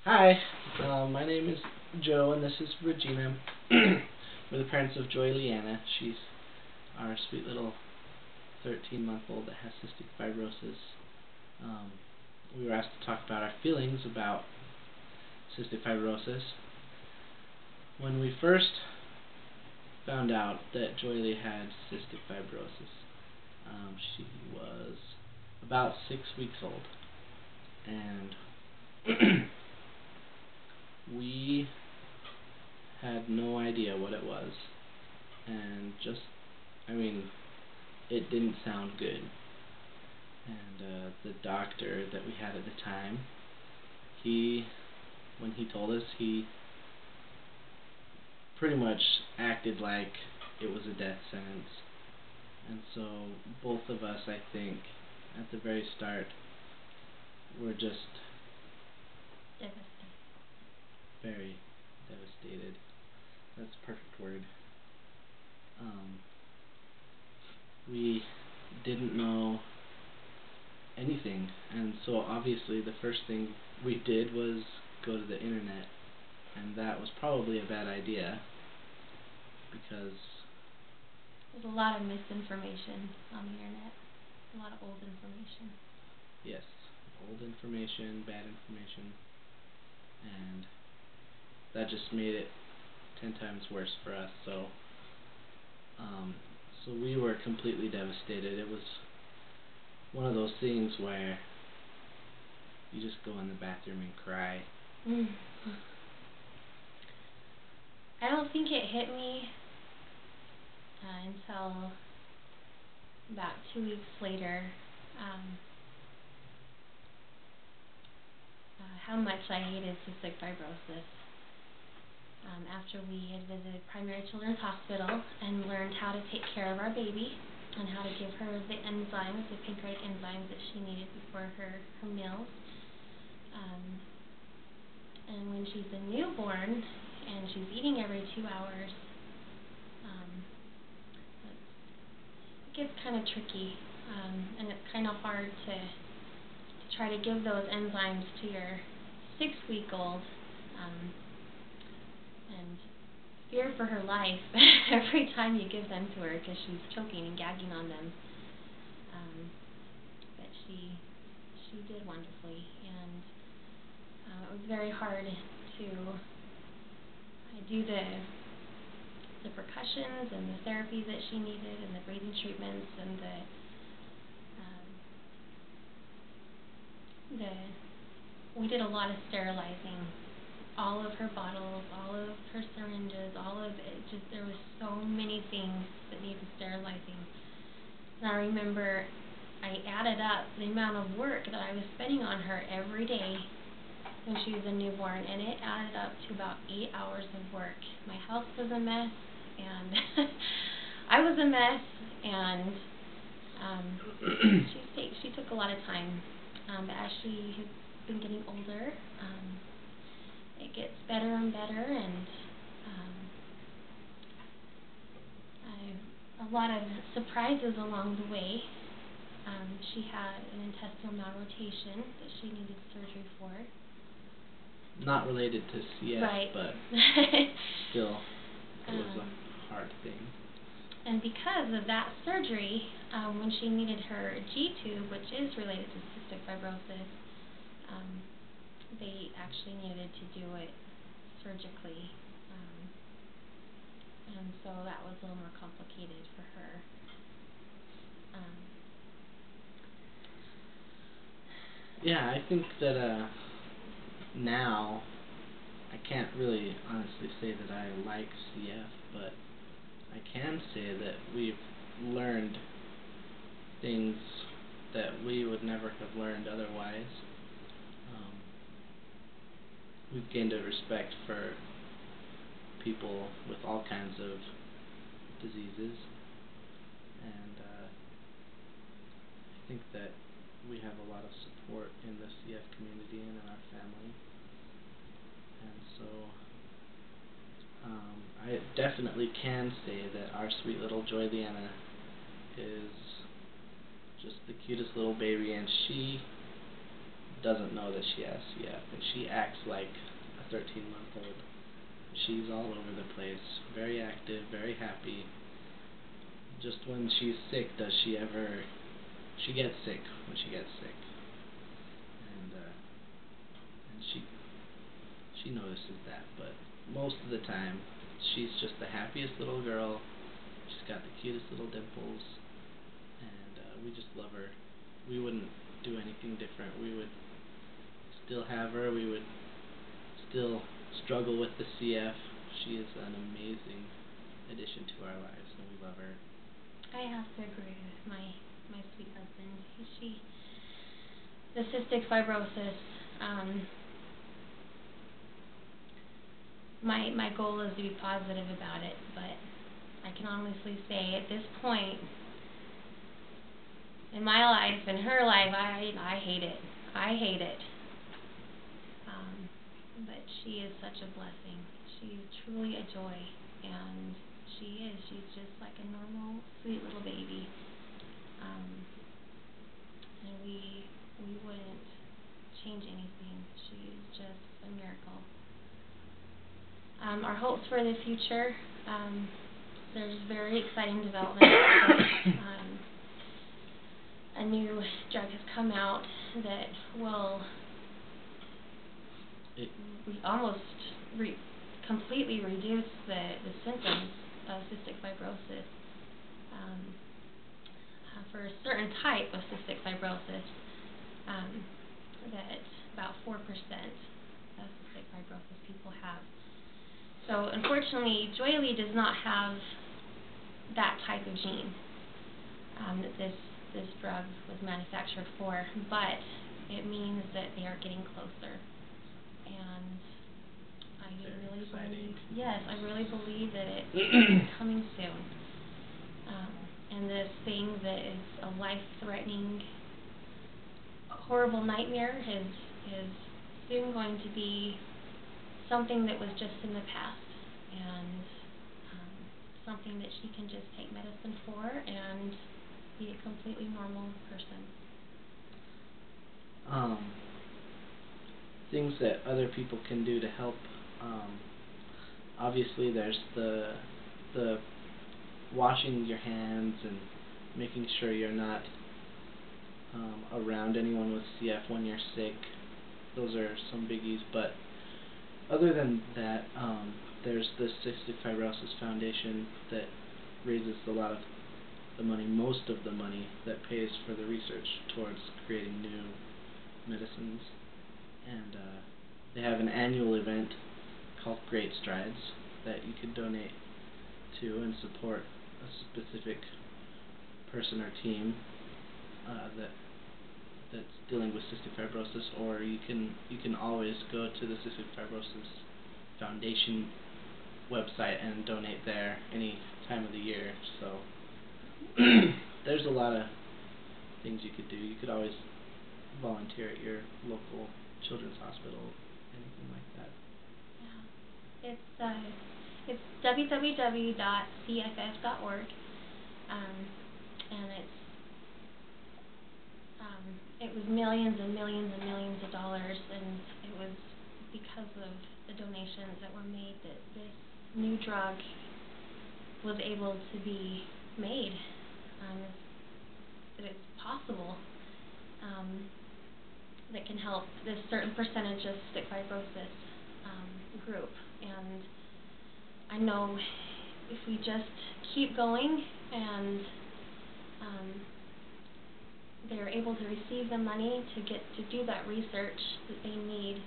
Hi, my name is Joe, and this is Regina. We're the parents of Joy Leanna. She's our sweet little 13-month-old that has cystic fibrosis. We were asked to talk about our feelings about cystic fibrosis. When we first found out that Joy Lee had cystic fibrosis, she was about 6 weeks old, and we had no idea what it was, and it didn't sound good. And the doctor that we had at the time, when he told us, he pretty much acted like it was a death sentence. And so both of us, I think, at the very start, were just very devastated. That's a perfect word. We didn't know anything, and so obviously the first thing we did was go to the internet, and that was probably a bad idea because there's a lot of misinformation on the internet, a lot of old information. Yes, old information, bad information, and that just made it 10 times worse for us. So we were completely devastated. It was one of those things where you just go in the bathroom and cry. I don't think it hit me until about 2 weeks later how much I hated cystic fibrosis. After we had visited Primary Children's Hospital and learned how to take care of our baby and how to give her the enzymes, the pancreatic enzymes that she needed before her meals. And when she's a newborn and she's eating every 2 hours, it gets kind of tricky, and it's kind of hard to try to give those enzymes to your 6-week-old, and fear for her life every time you give them to her because she's choking and gagging on them. But she did wonderfully, and it was very hard to do the percussions and the therapy that she needed and the breathing treatments and we did a lot of sterilizing. All of her bottles, all of her syringes, all of it, just there was so many things that needed sterilizing. And I remember I added up the amount of work that I was spending on her every day when she was a newborn, and it added up to about 8 hours of work. My house was a mess, and I was a mess, and she took a lot of time. But as she has been getting older, it gets better and better, and a lot of surprises along the way. She had an intestinal malrotation that she needed surgery for. Not related to CF, right. But still, it was a hard thing. And because of that surgery, when she needed her G-tube, which is related to cystic fibrosis, they actually needed to do it surgically, and so that was a little more complicated for her. Yeah, I think that now I can't really honestly say that I like CF, but I can say that we've learned things that we would never have learned otherwise. We've gained a respect for people with all kinds of diseases, and I think that we have a lot of support in the CF community and in our family, and so I definitely can say that our sweet little Joy Leanna is just the cutest little baby, and she doesn't know that she has CF, and she acts like a 13-month-old. She's all over the place, very active, very happy. Just when she's sick, she gets sick when she gets sick. And she notices that, but most of the time, she's just the happiest little girl. She's got the cutest little dimples, and we just love her. We wouldn't do anything different. We would still have her. We would still struggle with the CF. She is an amazing addition to our lives, and we love her. I have to agree with my sweet husband. The cystic fibrosis, my goal is to be positive about it, but I can honestly say at this point in my life and her life, I hate it. I hate it. But she is such a blessing. She's truly a joy, and she's just like a normal, sweet little baby. And we wouldn't change anything. She's just a miracle. Our hopes for the future, there's very exciting developments. A new drug has come out that will almost completely reduce the symptoms of cystic fibrosis. For a certain type of cystic fibrosis, that about 4% of cystic fibrosis people have. So unfortunately, Joy-Lee does not have that type of gene that this drug was manufactured for, but it means that they are getting closer. And I really believe, yes, I really believe that it's coming soon. And this thing that is a life-threatening, horrible nightmare is soon going to be something that was just in the past, and something that she can just take medicine for and be a completely normal person. Things that other people can do to help. Obviously, there's the washing your hands and making sure you're not around anyone with CF when you're sick. Those are some biggies, but other than that, there's the Cystic Fibrosis Foundation that raises a lot of the money, most of the money that pays for the research towards creating new medicines. And they have an annual event called Great Strides that you could donate to and support a specific person or team that's dealing with cystic fibrosis, or you can always go to the Cystic Fibrosis Foundation website and donate there any time of the year. So there's a lot of things you could do. You could always volunteer at your local children's hospital, anything like that. Yeah, it's www.cff.org, and it was millions and millions and millions of dollars, and it was because of the donations that were made that this new drug was able to be made, that it's possible, that can help this certain percentage of cystic fibrosis group. And I know if we just keep going and they're able to receive the money to do that research that they need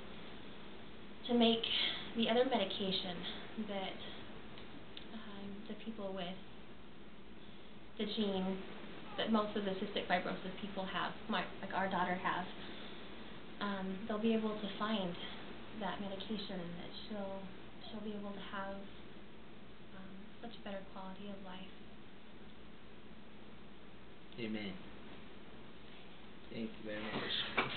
to make the other medication that the people with the gene that most of the cystic fibrosis people have, like our daughter has, they'll be able to find that medication, and that she'll be able to have such a better quality of life. Amen. Thank you very much.